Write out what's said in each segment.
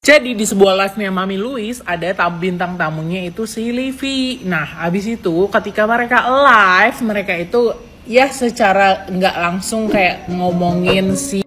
Jadi di sebuah live-nya Mami Louise ada bintang tamunya itu si Livi. Nah, abis itu ketika mereka live, mereka itu ya secara nggak langsung kayak ngomongin si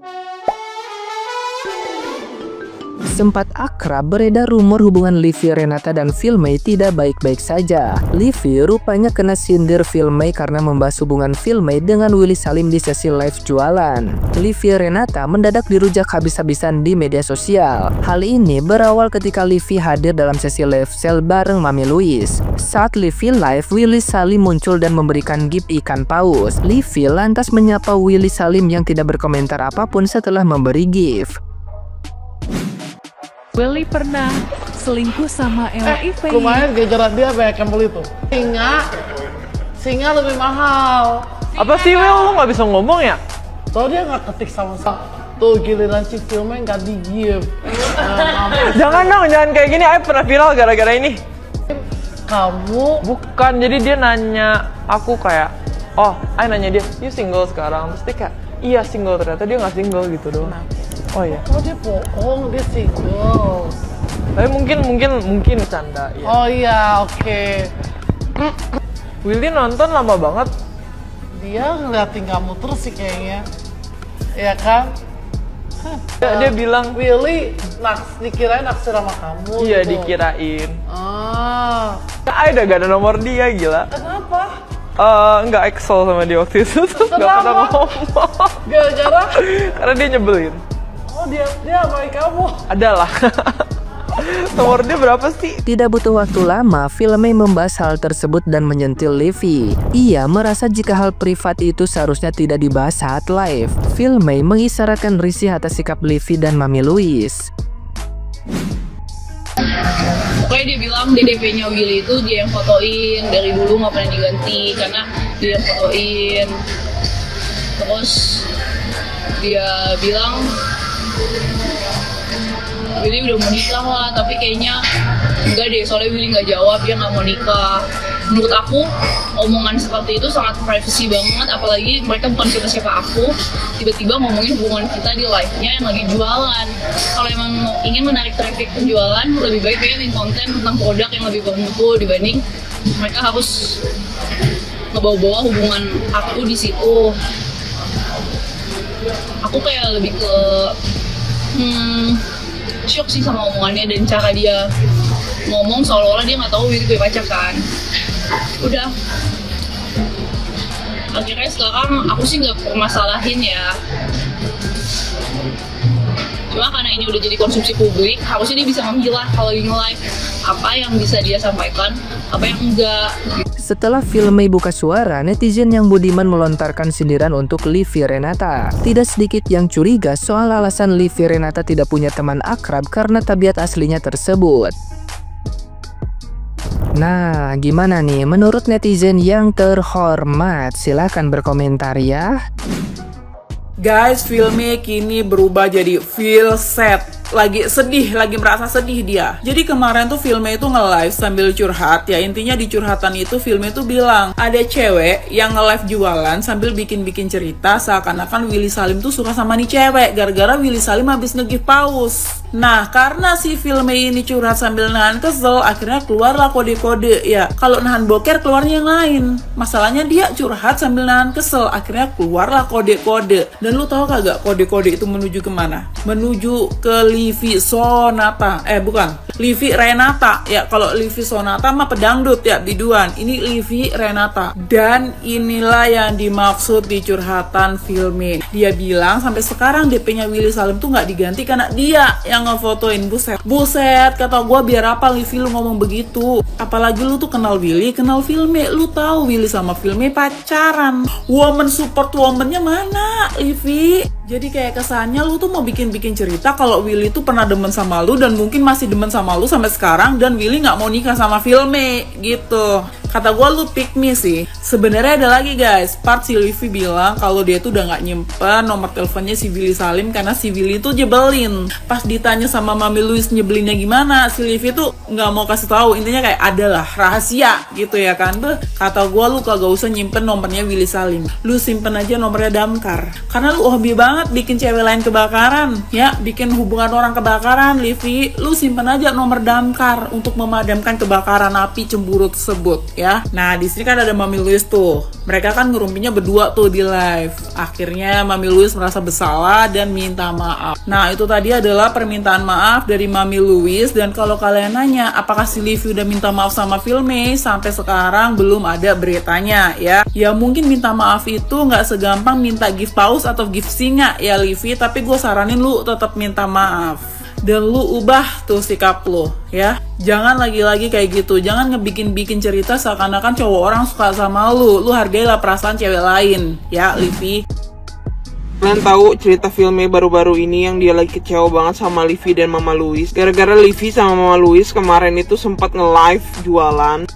Sempat akrab beredar rumor hubungan Livi Renata dan Filmay tidak baik-baik saja. Livi rupanya kena sindir Filmay karena membahas hubungan Filmay dengan Willy Salim di sesi live jualan. Livi Renata mendadak dirujak habis-habisan di media sosial. Hal ini berawal ketika Livi hadir dalam sesi live sale bareng Mami Louise. Saat Livi live, Willy Salim muncul dan memberikan gift ikan paus. Livi lantas menyapa Willy Salim yang tidak berkomentar apapun setelah memberi gift. Willy pernah selingkuh sama Ella Ivey. Lumayan gejaran dia banyak yang beli tuh. Singa lebih mahal. Apa sih Will, lo nggak bisa ngomong ya? Soalnya dia nggak ketik sama-sama. Tuh giliran si filmnya nggak di-give. Jangan dong, jangan kayak gini. Ayo pernah viral gara-gara ini. Kamu? Bukan, jadi dia nanya aku kayak, oh, Ayo nanya dia, you single sekarang? Terus dia kayak, iya single, ternyata dia nggak single gitu doang. Oh iya. Oh dia bohong, dia single. Tapi mungkin bercanda. Iya. Oh iya, oke. Willy nonton lama banget. Dia ngeliatin kamu terus sih kayaknya. Iya kan? Dia bilang, Willy dikirain naksir sama kamu. iya gitu. dikirain. Ah. Udah gak ada nomor dia, gila. Kenapa? Nggak Excel sama dia waktu itu. Nggak pernah ngomong. Gara-gara? Karena dia nyebelin. Oh dia baik kamu. Adalah. Nomor dia berapa sih? Tidak butuh waktu lama, Filmay membahas hal tersebut dan menyentil Livi. Ia merasa jika hal privat itu seharusnya tidak dibahas saat live. Filmay mengisyaratkan risih atas sikap Livi dan Mami Louise. Pokoknya dia bilang di DP-nya Willy itu dia yang fotoin, dari dulu nggak pernah diganti karena dia yang fotoin. Terus dia bilang Willy udah mau nikah lah, tapi kayaknya enggak deh, soalnya Willy nggak jawab, dia nggak mau nikah. Menurut aku, omongan seperti itu sangat privacy banget, apalagi mereka bukan siapa-siapa aku, tiba-tiba ngomongin hubungan kita di live-nya yang lagi jualan. Kalau emang ingin menarik traffic penjualan, lebih baik bikin konten tentang produk yang lebih bermutu dibanding mereka harus ngebawa-bawa hubungan aku di situ. Aku kayak lebih ke shock sih sama omongannya dan cara dia ngomong seolah-olah dia nggak tahu Willy punya pacar kan. Udah, akhirnya sekarang aku sih nggak permasalahin ya. Cuma karena ini udah jadi konsumsi publik, harusnya dia bisa memilah kalau lagi nge-live apa yang bisa dia sampaikan, apa yang enggak. Setelah Filmay buka suara, netizen yang budiman melontarkan sindiran untuk Livi Renata. Tidak sedikit yang curiga soal alasan Livi Renata tidak punya teman akrab karena tabiat aslinya tersebut. Nah, gimana nih menurut netizen yang terhormat? Silahkan berkomentar ya. guys, Filmay kini berubah jadi feel sad. Lagi sedih, lagi merasa sedih dia. Jadi kemarin tuh Filmay itu nge-live sambil curhat. Ya intinya di curhatan itu Filmay tuh bilang ada cewek yang nge-live jualan sambil bikin-bikin cerita seakan-akan Willy Salim tuh suka sama nih cewek gara-gara Willy Salim habis nge-give paus. Nah karena si Filmay ini curhat sambil nahan kesel, akhirnya keluarlah kode-kode. Ya kalau nahan boker keluarnya yang lain. Masalahnya dia curhat sambil nahan kesel, akhirnya keluarlah kode-kode. Dan lu tahu kagak kode-kode itu menuju kemana? Menuju ke Livi Sonata, bukan, Livi Renata. Ya kalau Livi Sonata mah pedangdut ya, biduan. Ini Livi Renata. Dan inilah yang dimaksud di curhatan Filmay. Dia bilang sampai sekarang DP-nya Willy Salim tuh nggak diganti karena dia yang ngefotoin. Buset, kata gue biar apa Livi lu ngomong begitu. Apalagi lu tuh kenal Willy, kenal Filmay. Lu tahu Willy sama Filmay pacaran. Woman support woman-nya mana, Livi? Jadi kayak kesannya lu tuh mau bikin-bikin cerita kalau Willy tuh pernah demen sama lu dan mungkin masih demen sama lu sampai sekarang, dan Willy nggak mau nikah sama Filmay gitu. Kata gue lu pick me sih. Sebenarnya ada lagi guys, part si Livi bilang kalau dia tuh udah nggak nyimpen nomor teleponnya si Willy Salim karena si Willy tuh nyebelin. Pas ditanya sama Mami Louise nyebelinnya gimana, si Livi tuh nggak mau kasih tahu. Intinya kayak adalah rahasia gitu ya kan. Kata gue lu kagak usah nyimpen nomornya Willy Salim. Lu simpen aja nomornya Damkar. Karena lu hobi banget bikin cewek lain kebakaran, ya, bikin hubungan orang kebakaran, Livi. Lu simpen aja nomor Damkar untuk memadamkan kebakaran api cemburu tersebut, ya. Nah, di sini kan ada Mami Louise tuh. Mereka kan ngerumpinya berdua tuh di live. Akhirnya Mami Louise merasa bersalah dan minta maaf. Nah, itu tadi adalah permintaan maaf dari Mami Louise. Dan kalau kalian nanya, apakah si Livi udah minta maaf sama Filmay? Sampai sekarang belum ada beritanya, ya. Ya mungkin minta maaf itu nggak segampang minta gift paus atau gift singa, ya Livi. Tapi gue saranin lu tetap minta maaf. Dan lu ubah tuh sikap lu, ya. Jangan lagi-lagi kayak gitu. Jangan ngebikin-bikin cerita seakan-akan cowok orang suka sama lu. Lu hargailah perasaan cewek lain, ya Livi. Kalian tahu cerita Filmay baru-baru ini yang dia lagi kecewa banget sama Livi dan Mama Louise. Gara-gara Livi sama Mama Louise kemarin itu sempat nge-live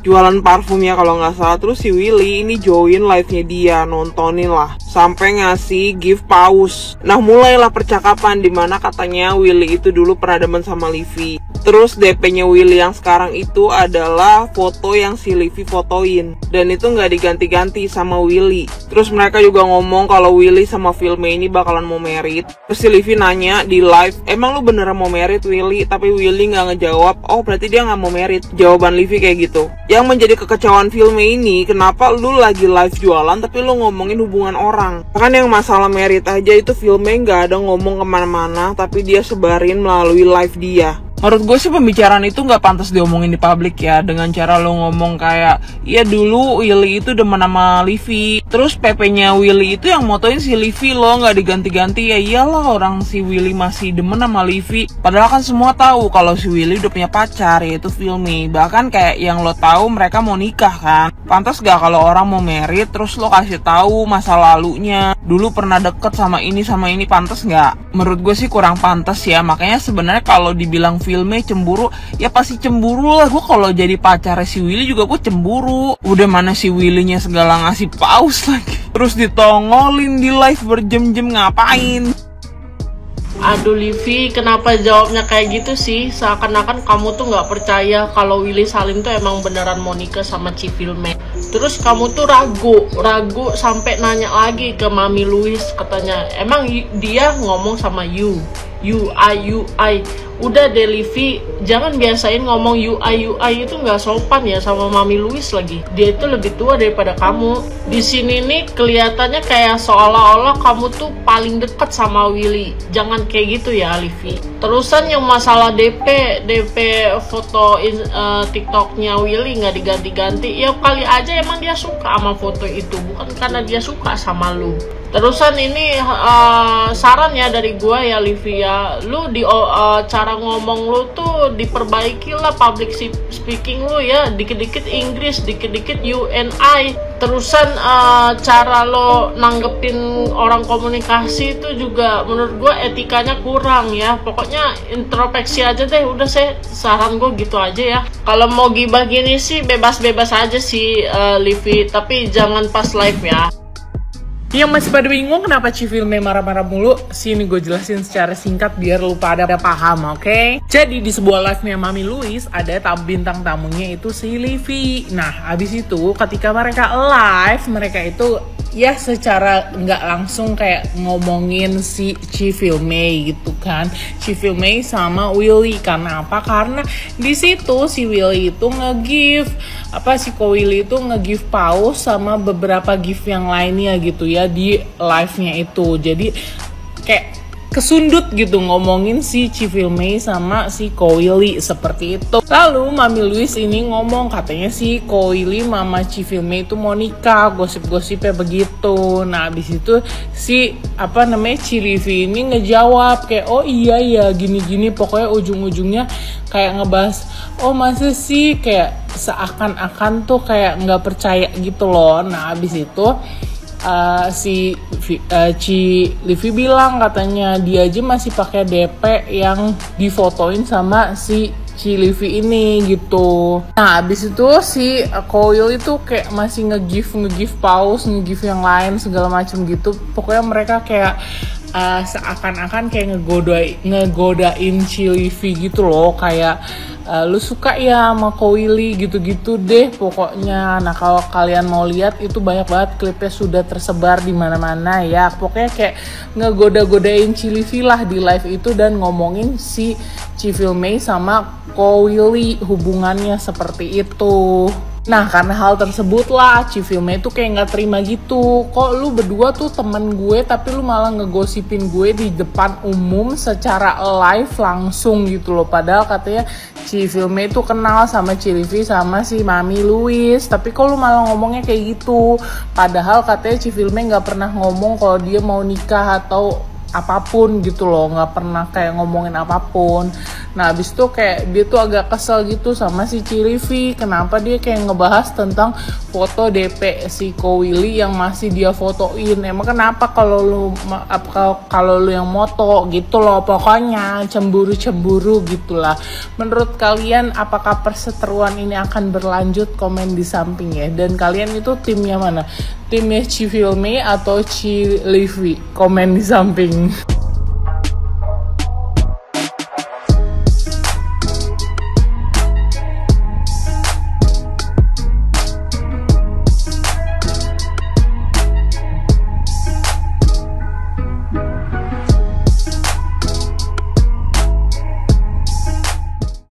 jualan parfum ya kalau nggak salah. Terus si Willy ini join live-nya dia, nontonin lah. Sampai ngasih gift paus. Nah mulailah percakapan dimana katanya Willy itu dulu pernah demen sama Livi. Terus DP-nya Willy yang sekarang itu adalah foto yang si Livi fotoin. Dan itu nggak diganti-ganti sama Willy. Terus mereka juga ngomong kalau Willy sama Filmay ini bakalan mau merit. Terus si Livi nanya di live, emang lu beneran mau merit Willy? Tapi Willy nggak ngejawab, oh berarti dia nggak mau merit. Jawaban Livi kayak gitu. Yang menjadi kekecewaan Filmay ini, kenapa lu lagi live jualan tapi lu ngomongin hubungan orang? Kan yang masalah merit aja itu Filmay nggak ada ngomong kemana-mana, tapi dia sebarin melalui live dia. Menurut gue sih pembicaraan itu nggak pantas diomongin di publik ya. Dengan cara lo ngomong kayak, iya dulu Willy itu demen sama Livi. Terus PP-nya Willy itu yang motoin si Livi lo, nggak diganti-ganti. Ya iyalah orang si Willy masih demen sama Livi. Padahal kan semua tahu kalau si Willy udah punya pacar, yaitu Filmay. Bahkan kayak yang lo tahu mereka mau nikah kan. Pantas gak kalau orang mau merit terus lo kasih tahu masa lalunya. Dulu pernah deket sama ini, pantas nggak? Menurut gue sih kurang pantas ya. Makanya sebenarnya kalau dibilang Filmay cemburu, ya pasti cemburu lah. Gue kalau jadi pacarnya si Willy juga gue cemburu. Udah mana si Willy-nya segala ngasih paus lagi. Terus ditongolin di live berjam-jam, ngapain? Aduh Livi, kenapa jawabnya kayak gitu sih? Seakan-akan kamu tuh nggak percaya kalau Willy Salim tuh emang beneran mau nikah sama Ci Filmay. Terus kamu tuh ragu sampai nanya lagi ke Mami Louise, katanya emang dia ngomong sama you I. Udah deh Livi, jangan biasain ngomong you I itu nggak sopan ya sama Mami Louise lagi. Dia itu lebih tua daripada kamu. Di sini nih kelihatannya kayak seolah-olah kamu tuh paling dekat sama Willy. Jangan kayak gitu ya Livi. Terusan yang masalah DP foto TikToknya Willy nggak diganti-ganti. Ya kali aja emang dia suka sama foto itu, bukan karena dia suka sama lu. Terusan ini saran ya dari gue ya Livi ya, lu di cara ngomong lu tuh diperbaiki lah public speaking lu ya, dikit-dikit Inggris, dikit-dikit you and I. Terusan cara lo nanggepin orang komunikasi itu juga menurut gue etikanya kurang ya. Pokoknya introspeksi aja deh, udah saran gue gitu aja ya. Kalau mau gibah gini sih bebas-bebas aja sih Livi, tapi jangan pas live ya. Yang masih pada bingung kenapa Ci Filmay marah-marah mulu, sini gue jelasin secara singkat biar lu pada paham, oke? Jadi di sebuah live-nya Mami Louise ada bintang tamunya itu si Livi. Nah, abis itu ketika mereka live, mereka itu ya secara nggak langsung kayak ngomongin si Ci Filmay gitu kan. Ci Filmay sama Willy. Karena apa? Karena di situ si Willy itu nge-give si Ko Willy itu nge-give paus sama beberapa gift yang lainnya gitu ya di live-nya itu. Jadi kayak kesundut gitu ngomongin si Ci Filmay sama si Ko Willy seperti itu. Lalu Mami Louise ini ngomong katanya si Ko Willy mama Ci Filmay itu mau nikah, gosip-gosipnya begitu. Nah abis itu si Ci Livi ini ngejawab kayak oh iya ya gini-gini, pokoknya ujung-ujungnya kayak ngebahas oh masa sih, kayak seakan-akan tuh kayak nggak percaya gitu loh. Nah abis itu Ci Livi bilang katanya dia aja masih pakai DP yang difotoin sama si Livi ini gitu. Nah abis itu si Koil itu kayak masih nge-give pause, nge-give yang lain segala macam gitu. Pokoknya mereka kayak seakan-akan kayak ngegodain Livi gitu loh, kayak lu suka ya sama Koili gitu-gitu deh pokoknya. Nah kalau kalian mau lihat itu banyak banget klipnya sudah tersebar di mana-mana ya. Pokoknya kayak ngegoda-godain Livi lah di live itu dan ngomongin si Filmay sama Koili hubungannya seperti itu. Nah karena hal tersebut lah Filmay tuh kayak nggak terima gitu. Kok lu berdua tuh temen gue tapi lu malah ngegosipin gue di depan umum secara live langsung gitu loh. Padahal katanya Filmay tuh kenal sama Livi sama si Mami Louis. Tapi kok lu malah ngomongnya kayak gitu. Padahal katanya Filmay nggak pernah ngomong kalau dia mau nikah atau apapun gitu loh, nggak pernah kayak ngomongin apapun. Nah abis itu kayak dia tuh agak kesel gitu sama si Livi, kenapa dia kayak ngebahas tentang foto DP si Koili yang masih dia fotoin. Emang kenapa kalau lu yang moto gitu loh, pokoknya cemburu gitulah. Menurut kalian apakah perseteruan ini akan berlanjut? Komen di samping ya. Dan kalian itu timnya mana? Timnya Filmay atau Livi? Komen di samping.